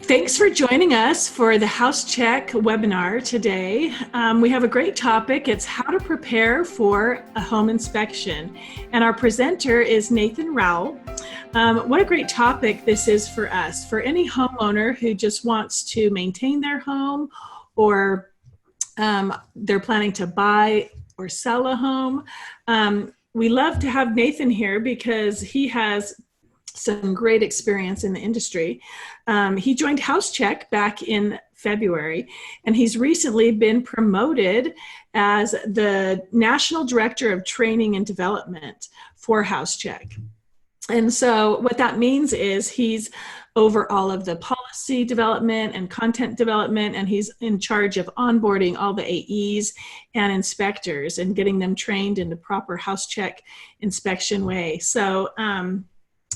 Thanks for joining us for the HouseCheck webinar today. We have a great topic. It's how to prepare for a home inspection. And our presenter is Nathan Rowell. What a great topic this is for us. For any homeowner who just wants to maintain their home, or they're planning to buy or sell a home. We love to have Nathan here because he has some great experience in the industry. He joined HouseCheck back in February, and he's recently been promoted as the National Director of Training and Development for HouseCheck. And so what that means is he's over all of the policy development and content development, and he's in charge of onboarding all the AEs and inspectors and getting them trained in the proper HouseCheck inspection way. So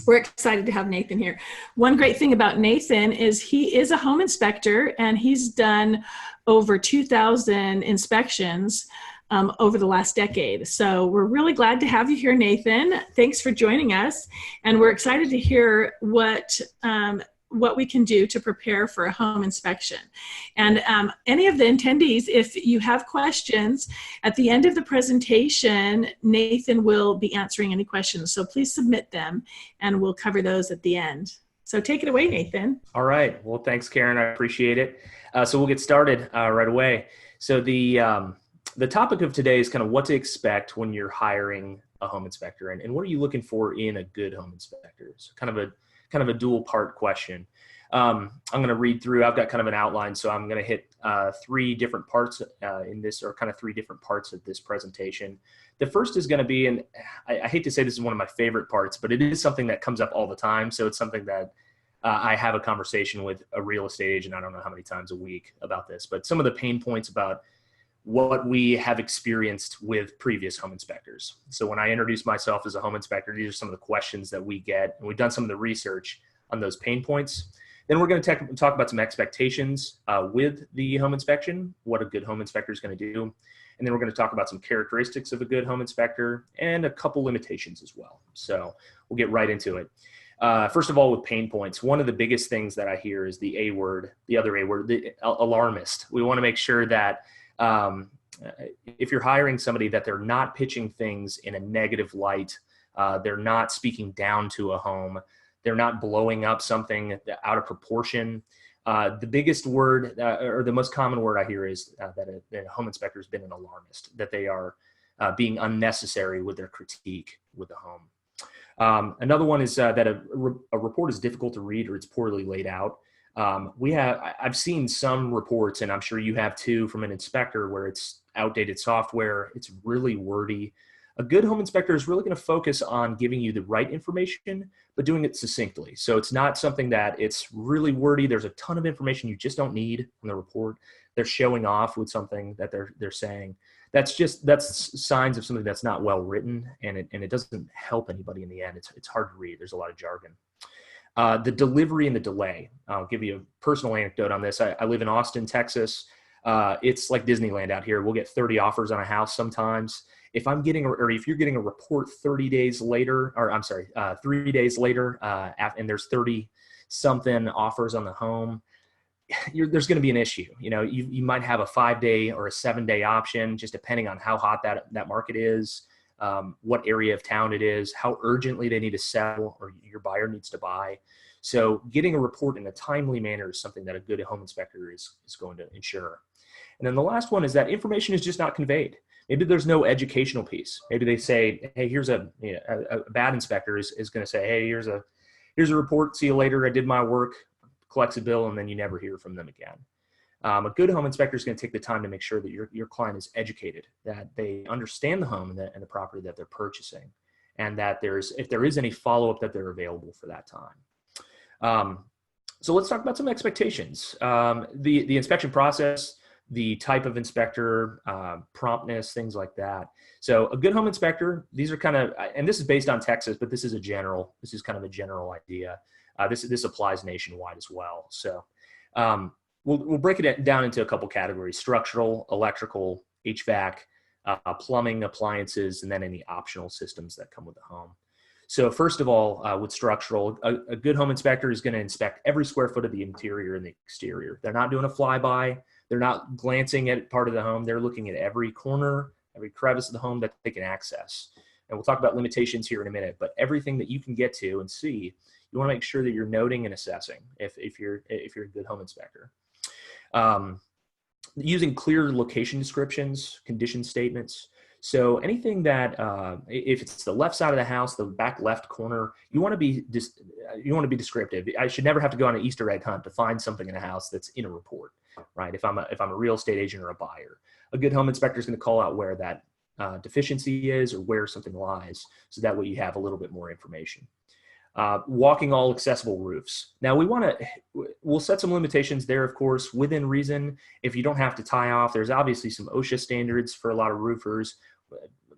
we're excited to have Nathan here. One great thing about Nathan is he is a home inspector, and he's done over 2,000 inspections over the last decade. So we're really glad to have you here, Nathan. Thanks for joining us. And we're excited to hear what we can do to prepare for a home inspection. And any of the attendees, if you have questions, at the end of the presentation, Nathan will be answering any questions. So please submit them, and we'll cover those at the end. So take it away, Nathan. All right. Well, thanks, Karen. I appreciate it. So we'll get started right away. So the topic of today is kind of what to expect when you're hiring a home inspector, and what are you looking for in a good home inspector? So kind of a dual part question. I'm going to read through, I've got kind of an outline, so I'm going to hit three different parts in this, or kind of three different parts of this presentation. The first is going to be, and I hate to say this is one of my favorite parts, but it is something that comes up all the time. So it's something that I have a conversation with a real estate agent, I don't know how many times a week about this, but some of the pain points about what we have experienced with previous home inspectors. So when I introduce myself as a home inspector, these are some of the questions that we get, and we've done some of the research on those pain points. Then we're going to talk about some expectations with the home inspection, what a good home inspector is going to do. And then we're going to talk about some characteristics of a good home inspector and a couple limitations as well. So we'll get right into it. First of all, with pain points, one of the biggest things that I hear is the other A word, the alarmist. We want to make sure that if you're hiring somebody, that they're not pitching things in a negative light, they're not speaking down to a home, they're not blowing up something out of proportion. The biggest word, or the most common word I hear is that a home inspector has been an alarmist, that they are being unnecessary with their critique with the home. Another one is that a report is difficult to read, or it's poorly laid out. I've seen some reports, and I'm sure you have too, from an inspector where it's outdated software, it's really wordy. A good home inspector is really going to focus on giving you the right information, but doing it succinctly. So it's not something that it's really wordy. There's a ton of information you just don't need in the report. They're showing off with something that they're saying. That's signs of something that's not well written, and it doesn't help anybody in the end. It's hard to read. There's a lot of jargon. The delivery and the delay. I'll give you a personal anecdote on this. I live in Austin, Texas. It's like Disneyland out here. We'll get 30 offers on a house sometimes. If you're getting a report 3 days later, and there's 30 something offers on the home, there's going to be an issue. You might have a 5-day or a 7-day option, just depending on how hot that market is. What area of town it is, how urgently they need to sell or your buyer needs to buy. So getting a report in a timely manner is something that a good home inspector is going to ensure. And then the last one is that information is just not conveyed. Maybe there's no educational piece. Maybe they say, hey, here's a bad inspector is going to say, hey, here's a report. See you later. I did my work, collects a bill, and then you never hear from them again. A good home inspector is going to take the time to make sure that your client is educated, that they understand the home and the property that they're purchasing, and that if there is any follow-up, that they're available for that time. So let's talk about some expectations. The inspection process, the type of inspector, promptness, things like that. So a good home inspector, these are kind of, and this is based on Texas, but this is kind of a general idea. This applies nationwide as well. So we'll break it down into a couple categories: structural, electrical, HVAC, plumbing, appliances, and then any optional systems that come with the home. So first of all, with structural, a good home inspector is going to inspect every square foot of the interior and the exterior. They're not doing a flyby. They're not glancing at part of the home. They're looking at every corner, every crevice of the home that they can access. And we'll talk about limitations here in a minute, but everything that you can get to and see, you want to make sure that you're noting and assessing if you're a good home inspector. Using clear location descriptions, condition statements. So anything that, if it's the left side of the house, the back left corner, you want to be descriptive. I should never have to go on an Easter egg hunt to find something in a house that's in a report, right? If I'm a real estate agent or a buyer, a good home inspector is going to call out where that deficiency is or where something lies, so that way you have a little bit more information. Walking all accessible roofs. Now we'll set some limitations there, of course, within reason. If you don't have to tie off, there's obviously some OSHA standards for a lot of roofers.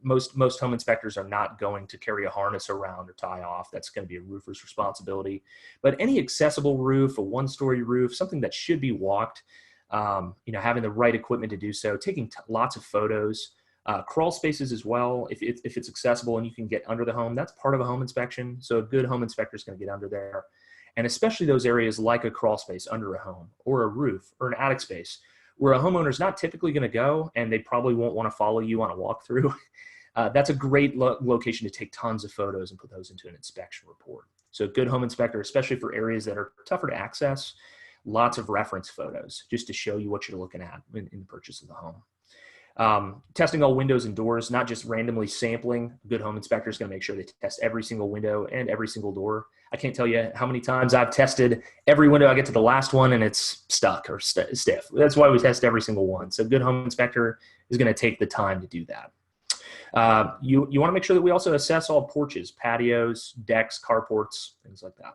Most home inspectors are not going to carry a harness around or tie off. That's going to be a roofer's responsibility. But any accessible roof, a one-story roof, something that should be walked, having the right equipment to do so, taking lots of photos. Crawl spaces as well, if it's accessible and you can get under the home, that's part of a home inspection. So a good home inspector is going to get under there. And especially those areas like a crawl space under a home or a roof or an attic space where a homeowner is not typically going to go and they probably won't want to follow you on a walkthrough. That's a great location to take tons of photos and put those into an inspection report. So a good home inspector, especially for areas that are tougher to access, lots of reference photos just to show you what you're looking at in the purchase of the home. Testing all windows and doors, not just randomly sampling. A good home inspector is going to make sure they test every single window and every single door. I can't tell you how many times I've tested every window. I get to the last one and it's stuck or stiff. That's why we test every single one. So a good home inspector is going to take the time to do that. You want to make sure that we also assess all porches, patios, decks, carports, things like that.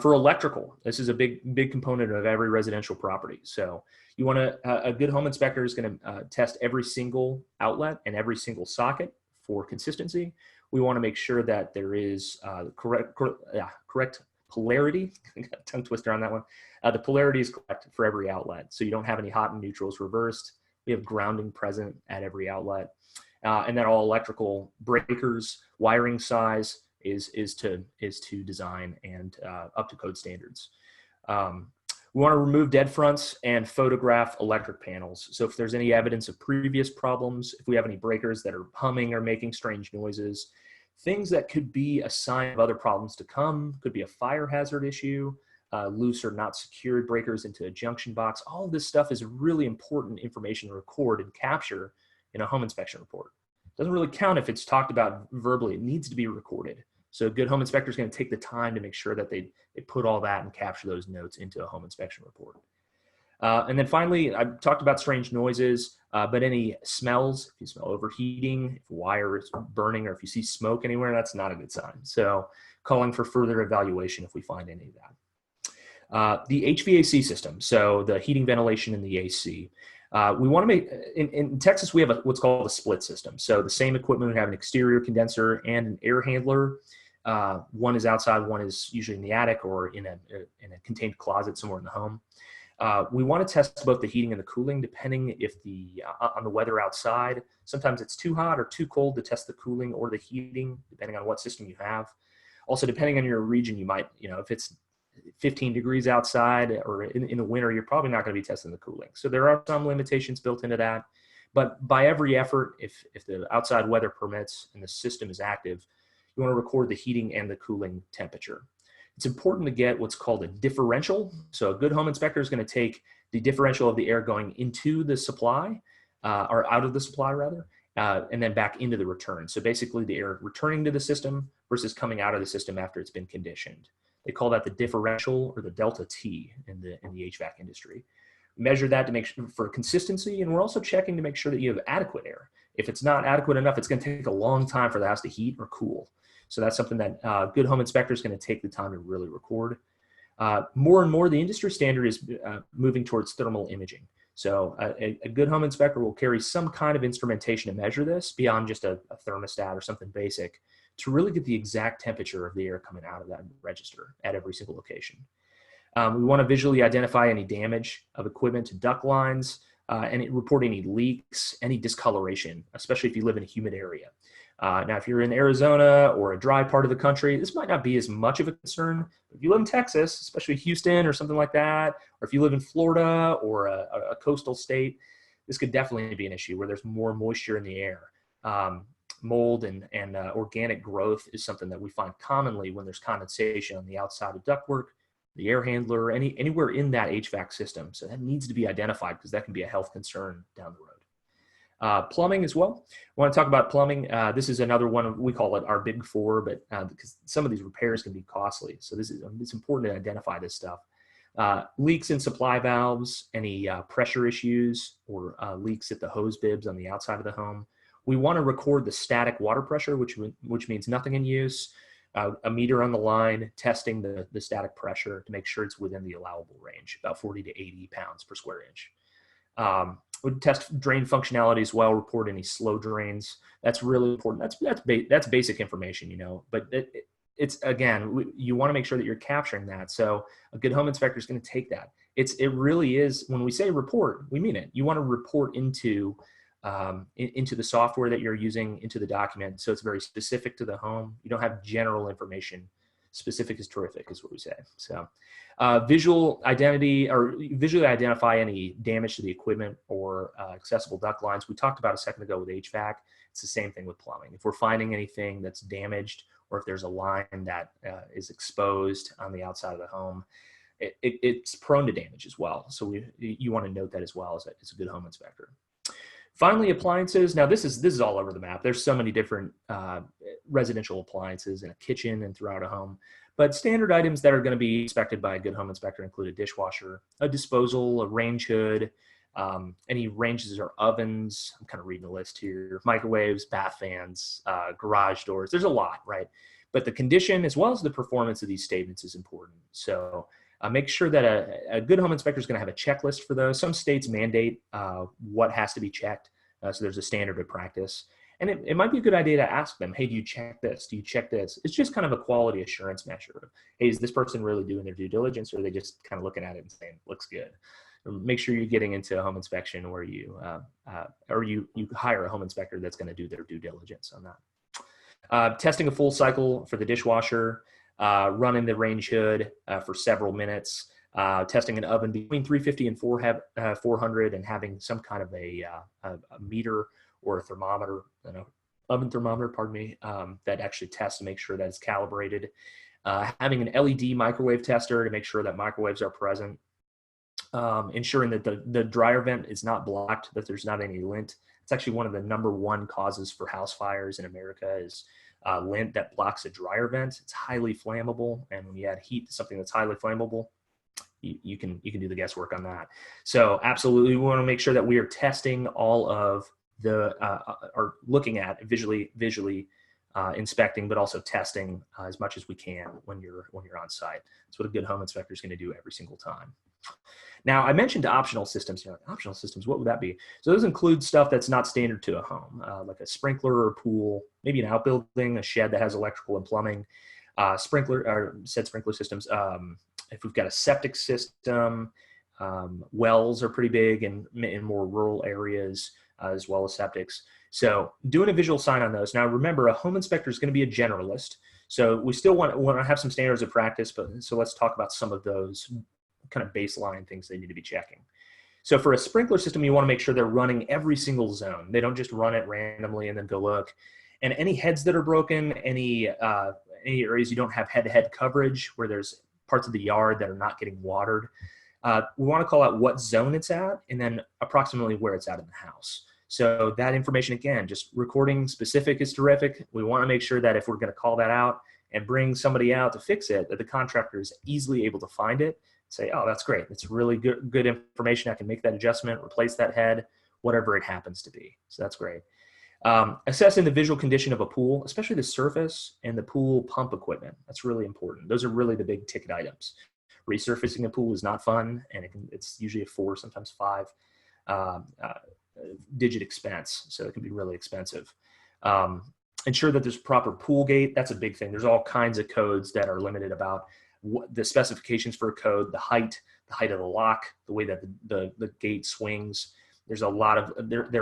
For electrical, this is a big component of every residential property. So you want a good home inspector is going to test every single outlet and every single socket for consistency. We want to make sure that there is correct polarity. Tongue twister on that one. The polarity is correct for every outlet, so you don't have any hot and neutrals reversed. We have grounding present at every outlet, and then all electrical breakers, wiring size is to design and up to code standards. We want to remove dead fronts and photograph electric panels. So if there's any evidence of previous problems, if we have any breakers that are humming or making strange noises, things that could be a sign of other problems to come, could be a fire hazard issue, loose or not secured breakers into a junction box. All of this stuff is really important information to record and capture in a home inspection report. It doesn't really count if it's talked about verbally. It needs to be recorded. So a good home inspector is going to take the time to make sure that they put all that and capture those notes into a home inspection report. And then finally, I've talked about strange noises, but any smells, if you smell overheating, if a wire is burning, or if you see smoke anywhere, that's not a good sign. So calling for further evaluation if we find any of that. The HVAC system, so the heating, ventilation, and the AC. We want to make, in Texas, we have what's called a split system. So the same equipment would have an exterior condenser and an air handler. One is outside, one is usually in the attic or in a contained closet somewhere in the home. We want to test both the heating and the cooling depending if on the weather outside. Sometimes it's too hot or too cold to test the cooling or the heating, depending on what system you have. Also, depending on your region, you might, if it's 15 degrees outside or in the winter, you're probably not going to be testing the cooling. So there are some limitations built into that. But by every effort, if the outside weather permits and the system is active, you want to record the heating and the cooling temperature. It's important to get what's called a differential. So a good home inspector is going to take the differential of the air going into the supply, or out of the supply rather, and then back into the return. So basically the air returning to the system versus coming out of the system after it's been conditioned. They call that the differential or the delta T in the HVAC industry. Measure that to make sure for consistency, and we're also checking to make sure that you have adequate air. If it's not adequate enough, it's going to take a long time for the house to heat or cool. So that's something that good home inspector is going to take the time to really record. More and more, the industry standard is moving towards thermal imaging. So a good home inspector will carry some kind of instrumentation to measure this beyond just a thermostat or something basic to really get the exact temperature of the air coming out of that register at every single location. We want to visually identify any damage of equipment to duct lines, and report any leaks, any discoloration, especially if you live in a humid area. Now, if you're in Arizona or a dry part of the country, this might not be as much of a concern. If you live in Texas, especially Houston or something like that, or if you live in Florida or a coastal state, this could definitely be an issue where there's more moisture in the air. Mold and organic growth is something that we find commonly when there's condensation on the outside of ductwork, the air handler, anywhere in that HVAC system. So that needs to be identified because that can be a health concern down the road. Plumbing as well. I want to talk about plumbing. This is another one, we call it our big four, but because some of these repairs can be costly. So it's important to identify this stuff. Leaks in supply valves, any pressure issues or leaks at the hose bibs on the outside of the home. We want to record the static water pressure, which means nothing in use, a meter on the line, testing the static pressure to make sure it's within the allowable range, about 40 to 80 pounds per square inch. Would test drain functionality as well, report any slow drains. That's really important. That's basic information, but it's again, you want to make sure that you're capturing that. So a good home inspector is going to take that. It really is, when we say report, we mean it. You want to report into the software that you're using, into the document. So it's very specific to the home. You don't have general information. Specific is terrific, is what we say. So visual identity, or visually identify any damage to the equipment or accessible duct lines. We talked about a second ago with HVAC. It's the same thing with plumbing. If we're finding anything that's damaged, or if there's a line that is exposed on the outside of the home, it's prone to damage as well. So you want to note that as well as a good home inspector. Finally, appliances. Now, this is all over the map. There's so many different residential appliances in a kitchen and throughout a home. But standard items that are going to be inspected by a good home inspector include a dishwasher, a disposal, a range hood, any ranges or ovens. I'm kind of reading the list here. Microwaves, bath fans, garage doors. There's a lot, right? But the condition as well as the performance of these statements is important. So make sure that a good home inspector is going to have a checklist for those. Some states mandate what has to be checked. So there's a standard of practice. And it might be a good idea to ask them, hey, do you check this? Do you check this? It's just kind of a quality assurance measure. Hey, is this person really doing their due diligence, or are they just kind of looking at it and saying, looks good? Make sure you're getting into a home inspection where you hire a home inspector that's going to do their due diligence on that. Testing a full cycle for the dishwasher, running the range hood for several minutes, testing an oven between 350 and 400, and having some kind of a meter or a thermometer, oven thermometer, pardon me, that actually tests to make sure that it's calibrated. Having an LED microwave tester to make sure that microwaves are present. Ensuring that the dryer vent is not blocked, that there's not any lint. It's actually one of the #1 causes for house fires in America is lint that blocks a dryer vent. It's highly flammable, and when you add heat to something that's highly flammable, you can do the guesswork on that. So absolutely, we want to make sure that we are testing all of the or looking at visually inspecting, but also testing as much as we can when you're on site. That's what a good home inspector is going to do every single time. Now, I mentioned optional systems. Optional systems, what would that be? So those include stuff that's not standard to a home, like a sprinkler or pool, maybe an outbuilding, a shed that has electrical and plumbing, sprinkler systems. If we've got a septic system, wells are pretty big in more rural areas, as well as septics. So doing a visual sign on those. Now, remember, a home inspector is going to be a generalist. So we still want to have some standards of practice, so let's talk about some of those kind of baseline things they need to be checking. So for a sprinkler system, you want to make sure they're running every single zone. They don't just run it randomly and then go look. And any heads that are broken, any areas you don't have head-to-head coverage where there's parts of the yard that are not getting watered, we want to call out what zone it's at and then approximately where it's at in the house. So that information, again, just recording specific is terrific. We want to make sure that if we're going to call that out and bring somebody out to fix it, that the contractor is easily able to find it, say, oh, that's great. It's really good information. I can make that adjustment, replace that head, whatever it happens to be. So that's great. Assessing the visual condition of a pool, especially the surface and the pool pump equipment. That's really important. Those are really the big ticket items. Resurfacing a pool is not fun, and it's usually a 4, sometimes 5 digit expense. So it can be really expensive. Ensure that there's proper pool gate. That's a big thing. There's all kinds of codes that are limited about what the specifications for a code, the height of the lock, the way that the gate swings. There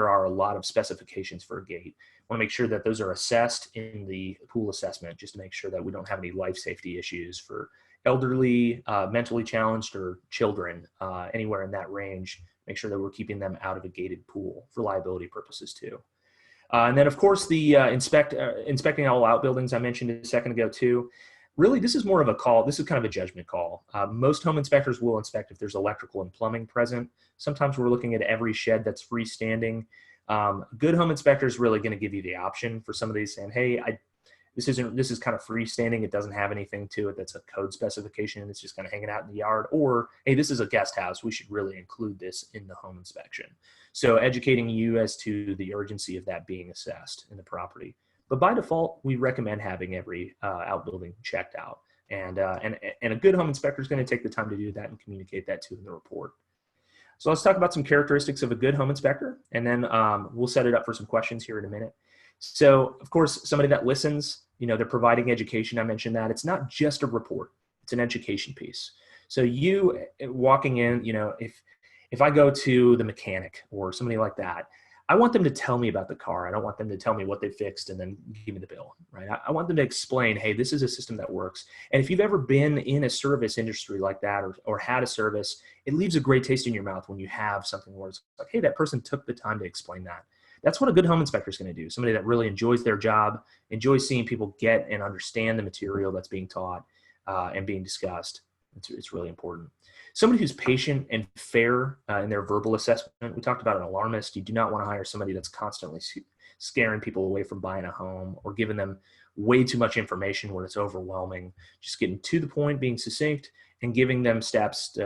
are a lot of specifications for a gate. Want to make sure that those are assessed in the pool assessment, just to make sure that we don't have any life safety issues for elderly, mentally challenged, or children, anywhere in that range. Make sure that we're keeping them out of a gated pool for liability purposes too. And then, of course, the inspecting all outbuildings I mentioned a second ago too. Really, this is more of a call. This is kind of a judgment call. Most home inspectors will inspect if there's electrical and plumbing present. Sometimes we're looking at every shed that's freestanding. Good home inspector is really going to give you the option for some of these, saying, hey, this is kind of freestanding. It doesn't have anything to it that's a code specification. It's just kind of hanging out in the yard. Or, hey, this is a guest house. We should really include this in the home inspection. So educating you as to the urgency of that being assessed in the property. But by default, we recommend having every outbuilding checked out. And a good home inspector is going to take the time to do that and communicate that to in the report. So let's talk about some characteristics of a good home inspector, and then we'll set it up for some questions here in a minute. So, of course, somebody that listens, they're providing education. I mentioned that. It's not just a report. It's an education piece. So you walking in, if I go to the mechanic or somebody like that, I want them to tell me about the car. I don't want them to tell me what they fixed and then give me the bill, right? I want them to explain, hey, this is a system that works. And if you've ever been in a service industry like that or had a service, it leaves a great taste in your mouth when you have something where it's like, hey, that person took the time to explain that. That's what a good home inspector is going to do. Somebody that really enjoys their job, enjoys seeing people get and understand the material that's being taught and being discussed. It's really important. Somebody who's patient and fair in their verbal assessment. We talked about an alarmist. You do not want to hire somebody that's constantly scaring people away from buying a home or giving them way too much information where it's overwhelming. Just getting to the point, being succinct, and giving them steps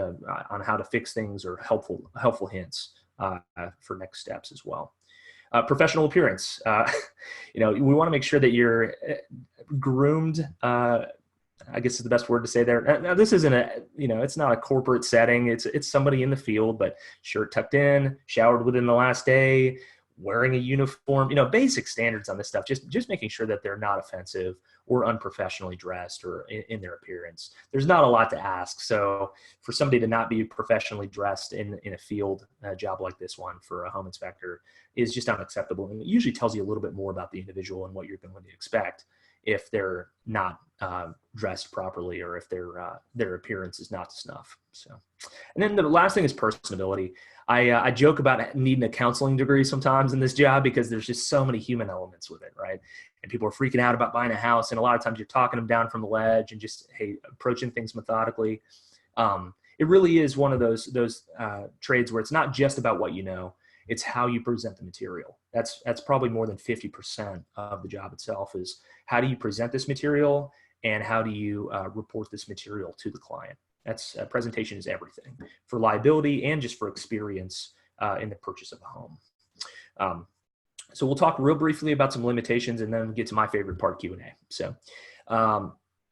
on how to fix things or helpful hints for next steps as well. Professional appearance. We want to make sure that you're groomed. I guess is the best word to say there. Now, this isn't it's not a corporate setting. It's somebody in the field, but shirt tucked in, showered within the last day, wearing a uniform, basic standards on this stuff, just making sure that they're not offensive or unprofessionally dressed or in their appearance. There's not a lot to ask. So for somebody to not be professionally dressed in a field job like this one for a home inspector is just unacceptable. And it usually tells you a little bit more about the individual and what you're going to expect if they're not dressed properly or if their appearance is not to snuff. So, and then the last thing is personability. I joke about needing a counseling degree sometimes in this job because there's just so many human elements with it, right? And people are freaking out about buying a house, and a lot of times you're talking them down from the ledge and just, hey, approaching things methodically. It really is one of those trades where it's not just about what you know. It's how you present the material. That's probably more than 50% of the job itself is how do you present this material and how do you report this material to the client. That's presentation is everything for liability and just for experience in the purchase of a home. So we'll talk real briefly about some limitations and then get to my favorite part, Q&A. So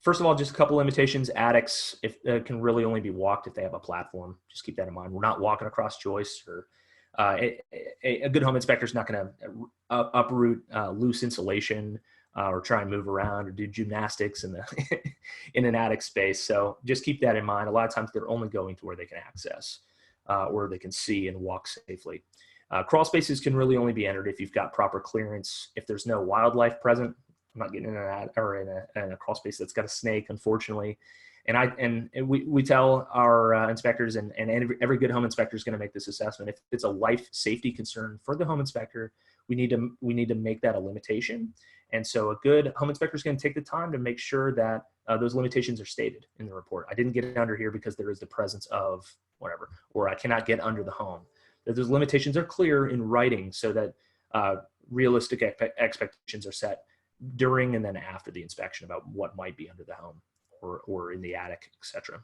first of all, just a couple limitations. Attics can really only be walked if they have a platform. Just keep that in mind. We're not walking across joists or a good home inspector is not going to uproot loose insulation or try and move around or do gymnastics in an attic space. So just keep that in mind. A lot of times they're only going to where they can access or they can see and walk safely. Crawl spaces can really only be entered if you've got proper clearance. If there's no wildlife present, I'm not getting in a crawl space that's got a snake, unfortunately. And we tell our inspectors and every good home inspector is going to make this assessment. If it's a life safety concern for the home inspector, we need to make that a limitation. And so a good home inspector is going to take the time to make sure that those limitations are stated in the report. I didn't get under here because there is the presence of whatever, or I cannot get under the home. That those limitations are clear in writing so that realistic expectations are set during and then after the inspection about what might be under the home or in the attic, etc.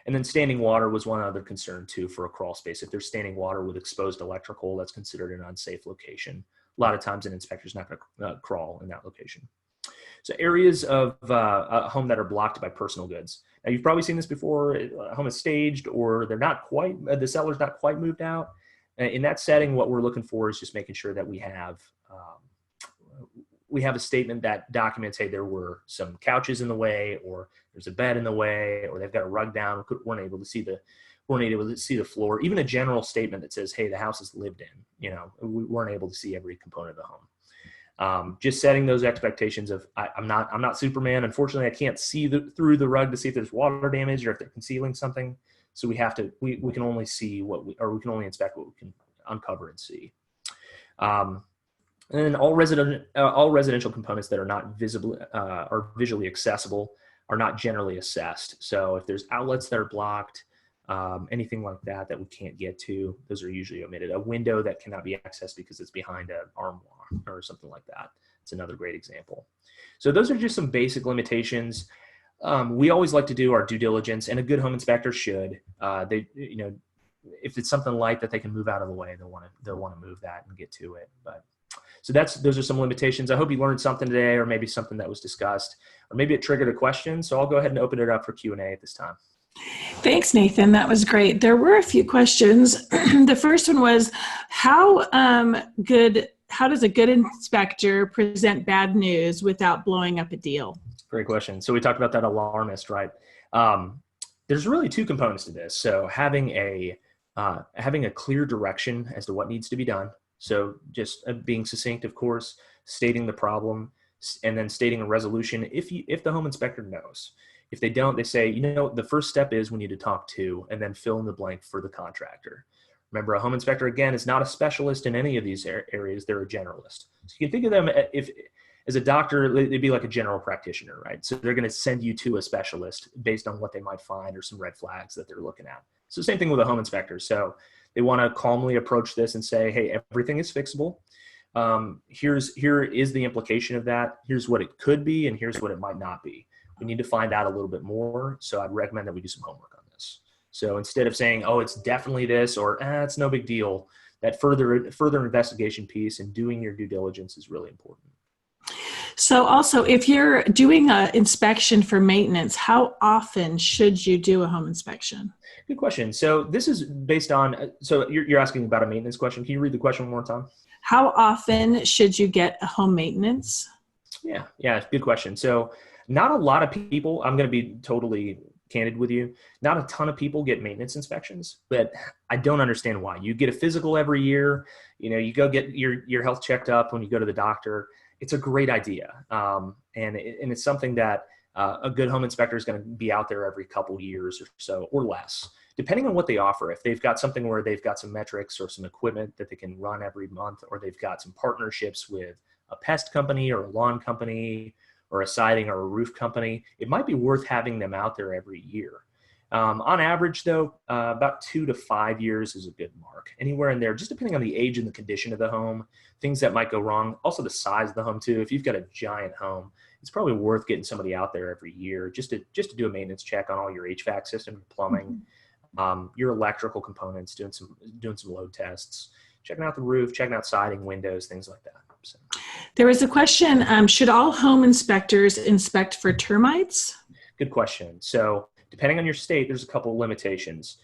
And then standing water was one other concern too for a crawl space. If there's standing water with exposed electrical, that's considered an unsafe location. A lot of times an inspector is not going to crawl in that location. So areas of a home that are blocked by personal goods. Now you've probably seen this before. A home is staged or they're not quite, the seller's not quite moved out. In that setting, what we're looking for is just making sure that we have a statement that documents, hey, there were some couches in the way, or there's a bed in the way, or they've got a rug down. Weren't able to see the floor. Even a general statement that says, hey, the house is lived in. We weren't able to see every component of the Just setting those expectations of I'm not Superman. Unfortunately, I can't see through the rug to see if there's water damage or if they're concealing something. So we can only see we can only inspect what we can uncover and see. And then all residential components that are not visually accessible are not generally assessed. So if there's outlets that are blocked, anything like that we can't get to, those are usually omitted. A window that cannot be accessed because it's behind an armoire or something like that. It's another great example. So those are just some basic limitations. We always like to do our due diligence, and a good home inspector should. If it's something light that they can move out of the way, they'll want to move that and get to it. But so those are some limitations. I hope you learned something today, or maybe something that was discussed, or maybe it triggered a question. So I'll go ahead and open it up for Q&A at this time. Thanks, Nathan. That was great. There were a few questions. The first one was, how does a good inspector present bad news without blowing up a deal? Great question. So we talked about that alarmist, right? There's really two components to this. So having a clear direction as to what needs to be done. So just being succinct, of course, stating the problem, and then stating a resolution if the home inspector knows. If they don't, they say, the first step is we need to talk to, and then fill in the blank for the contractor. Remember, a home inspector, again, is not a specialist in any of these areas. They're a generalist. So you can think of them as a doctor, they'd be like a general practitioner, right? So they're going to send you to a specialist based on what they might find or some red flags that they're looking at. So same thing with a home inspector. So they want to calmly approach this and say, hey, everything is fixable. Here is the implication of that. Here's what it could be, and here's what it might not be. We need to find out a little bit more. So I'd recommend that we do some homework on this. So instead of saying, oh, it's definitely this, or it's no big deal, that further investigation piece and doing your due diligence is really important. So also, if you're doing an inspection for maintenance, how often should you do a home inspection? Good question. So this is based on, so you're asking about a maintenance question. Can you read the question one more time? How often should you get a home maintenance? Yeah, good question. So not a lot of people, I'm going to be totally candid with you, not a ton of people get maintenance inspections, but I don't understand why. You get a physical every year, you go get your health checked up when you go to the doctor. It's a great idea. And it's something that a good home inspector is going to be out there every couple years or so, or less, depending on what they offer. If they've got something where they've got some metrics or some equipment that they can run every month, or they've got some partnerships with a pest company or a lawn company or a siding or a roof company, it might be worth having them out there every year. On average, though, about 2 to 5 years is a good mark. Anywhere in there, just depending on the age and the condition of the home, things that might go wrong. Also the size of the home, too. If you've got a giant home, it's probably worth getting somebody out there every year just to do a maintenance check on all your HVAC system, your plumbing, your electrical components, doing some load tests, checking out the roof, checking out siding, windows, things like that. So. There was a question, should all home inspectors inspect for termites? Good question. So depending on your state, there's a couple of limitations.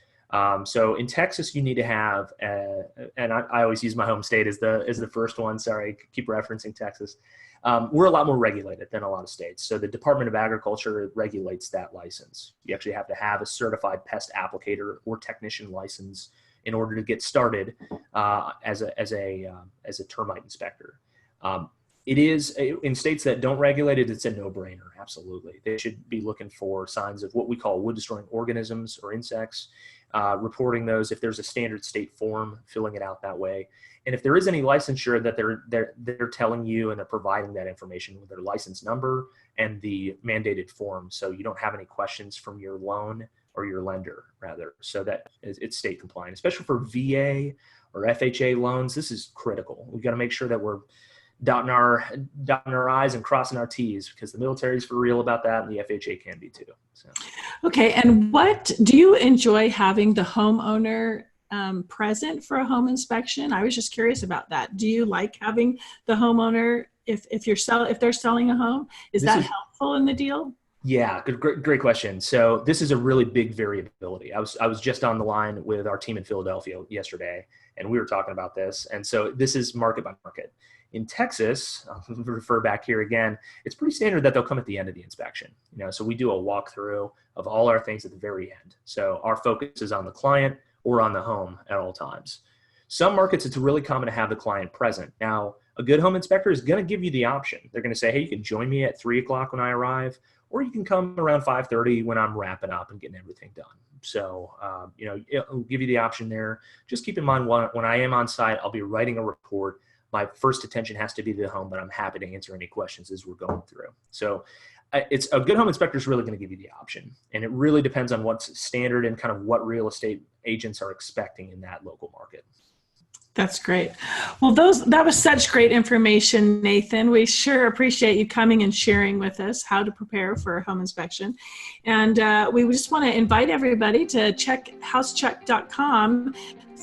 So in Texas, you need to have, and I always use my home state as the first one. Sorry, keep referencing Texas. We're a lot more regulated than a lot of states. So the Department of Agriculture regulates that license. You actually have to have a certified pest applicator or technician license in order to get started as a termite inspector. It is, in states that don't regulate it, it's a no-brainer, absolutely. They should be looking for signs of what we call wood-destroying organisms or insects, reporting those. If there's a standard state form, filling it out that way. And if there is any licensure that they're telling you and they're providing that information with their license number and the mandated form, so you don't have any questions from your loan or your lender, rather, so that it's state compliant, especially for VA or FHA loans. This is critical. We've got to make sure that we're dotting our I's and crossing our T's, because the military is for real about that, and the FHA can be too. So. Okay, and what do you enjoy having the homeowner present for a home inspection? I was just curious about that. Do you like having the homeowner if they're selling a home? Is that helpful in the deal? Yeah, great question. So this is a really big variability. I was just on the line with our team in Philadelphia yesterday, and we were talking about this. And so this is market by market. In Texas, I'll refer back here again, it's pretty standard that they'll come at the end of the inspection. So we do a walkthrough of all our things at the very end. So our focus is on the client or on the home at all times. Some markets, it's really common to have the client present. Now, A good home inspector is going to give you the option. They're going to say, hey, you can join me at 3 o'clock when I arrive, or you can come around 5:30 when I'm wrapping up and getting everything done. So, it'll give you the option there. Just keep in mind when I am on site, I'll be writing a report. My first attention has to be to the home, but I'm happy to answer any questions as we're going through. So it's a good home inspector is really going to give you the option. And it really depends on what's standard and kind of what real estate agents are expecting in that local market. That's great. Well, that was such great information, Nathan. We sure appreciate you coming and sharing with us how to prepare for a home inspection. And we just want to invite everybody to check HouseCheck.com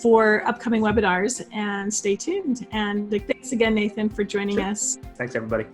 for upcoming webinars and stay tuned. And thanks again, Nathan, for joining us. Thanks, everybody.